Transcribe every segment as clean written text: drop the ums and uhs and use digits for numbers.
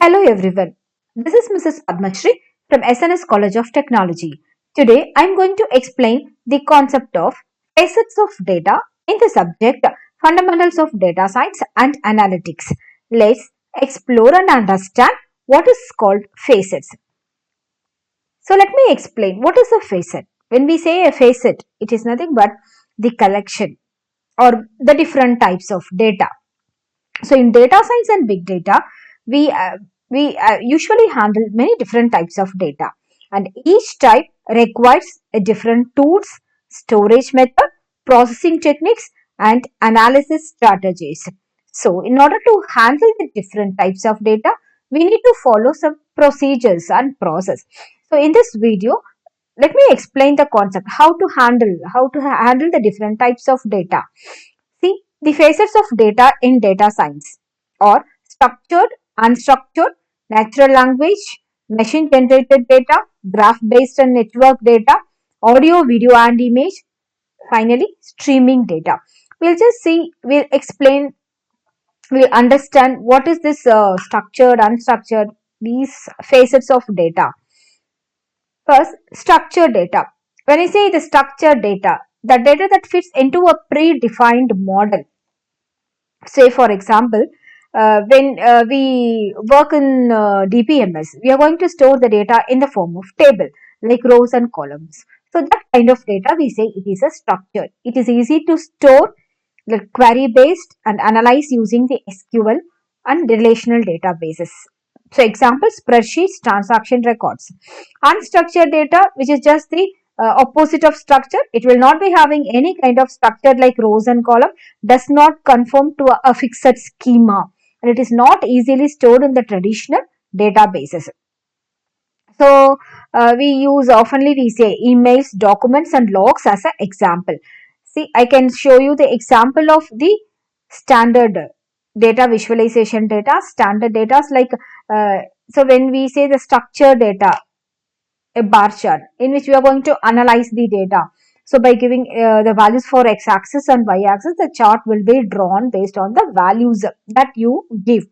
Hello everyone. This is Mrs. Padmashri from SNS College of Technology. Today I am going to explain the concept of facets of data in the subject Fundamentals of Data Science and Analytics. Let's explore and understand what is called facets. So let me explain what is a facet. When we say a facet, it is nothing but the collection or the different types of data. So in data science and big data, we uh, we usually handle many different types of data, and each type requires a different tools, storage method, processing techniques, and analysis strategies. So in order to handle the different types of data, we need to follow some procedures and process. So in this video, let me explain the concept how to handle the different types of data. See, the phases of data in data science are structured, unstructured, natural language, machine generated data, graph based and network data, audio, video and image, finally streaming data. We'll explain, we'll understand what is this structured, unstructured, these facets of data. First, structured data. When I say the structured data, the data that fits into a predefined model. Say for example, when we work in DPMS, we are going to store the data in the form of table like rows and columns. So that kind of data we say it is a structure. It is easy to store, like query based and analyze using the SQL and relational databases. So example, spreadsheets, transaction records. Unstructured data, which is just the opposite of structure, it will not be having any kind of structure like rows and column, does not conform to a fixed schema, and it is not easily stored in the traditional databases. So we use oftenly we say emails, documents and logs as an example. See, I can show you the example of the standard data visualization data, standard data like so when we say the structured data, a bar chart in which we are going to analyze the data. So by giving the values for x-axis and y-axis, the chart will be drawn based on the values that you give.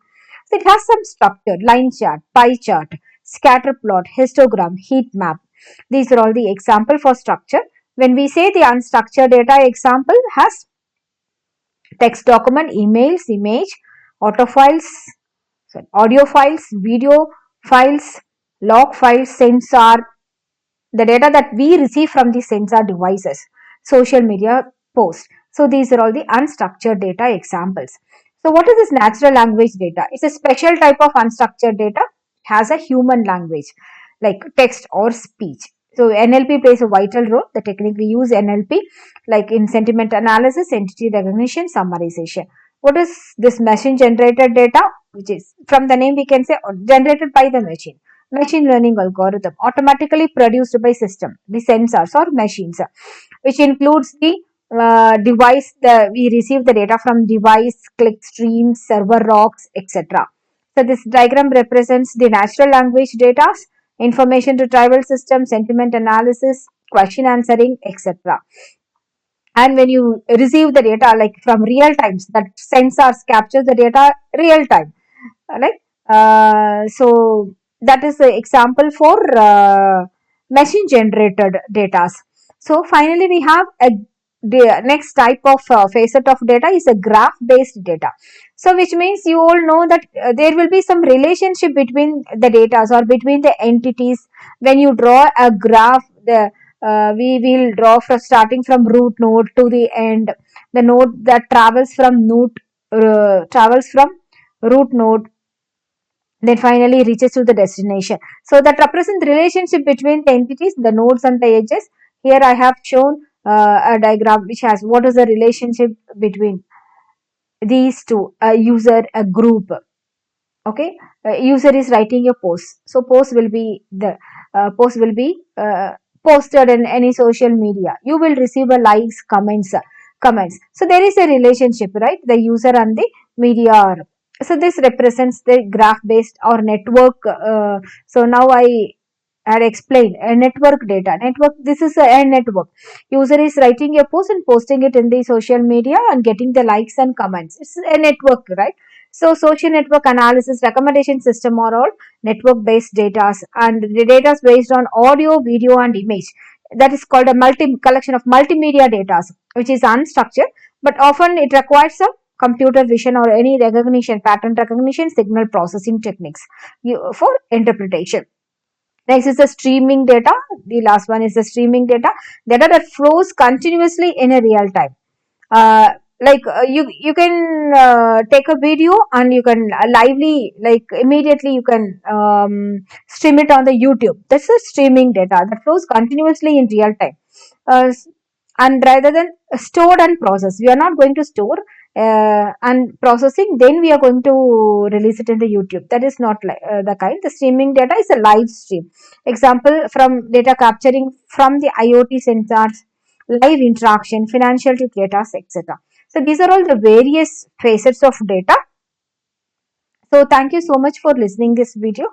So it has some structure, line chart, pie chart, scatter plot, histogram, heat map. These are all the example for structure. When we say the unstructured data example has text document, emails, image, auto files, audio files, video files, log files, sensor, the data that we receive from the sensor devices, social media posts. So these are all the unstructured data examples. So what is this natural language data? It's a special type of unstructured data, has a human language like text or speech. So NLP plays a vital role. The technique we use NLP like in sentiment analysis, entity recognition, summarization. What is this machine generated data? Which is from the name we can say generated by the machine learning algorithm automatically produced by system, the sensors or machines, which includes the device, we receive the data from device, click streams, server logs, etc. So this diagram represents the natural language data, information retrieval system, sentiment analysis, question answering, etc. And when you receive the data like from real times, that sensors capture the data real time, right? So that is the example for machine generated data. So finally we have the next type of facet of data is a graph based data. So which means you all know that there will be some relationship between the data or between the entities. When you draw a graph, we will draw from starting from root node to the end, the node that travels from root node, then finally reaches to the destination. So that represents the relationship between the entities, the nodes and the edges. Here I have shown a diagram which has what is the relationship between these two, a user, a group. Okay, user is writing a post, so post will be posted in any social media. You will receive a likes, comments. So there is a relationship, right? The user and the media. So this represents the graph based or network. So now I had explained a network data. Network, this is a network. User is writing a post and posting it in the social media and getting the likes and comments. It's a network, right? So social network analysis, recommendation system are all network based data, and the data is based on audio, video and image. That is called a collection of multimedia data, which is unstructured, but often it requires some computer vision or any recognition, pattern recognition, signal processing techniques for interpretation. Next is the streaming data. The last one is the streaming data that flows continuously in a real time. You can take a video and you can lively, like immediately you can stream it on the YouTube. That's the streaming data that flows continuously in real time. uh, and rather than stored and processed, we are not going to store and processing, then we are going to release it in the YouTube. That is not the kind. The streaming data is a live stream. Example, from data capturing from the IoT sensors, live interaction, financial data, etc. So these are all the various facets of data. So thank you so much for listening this video.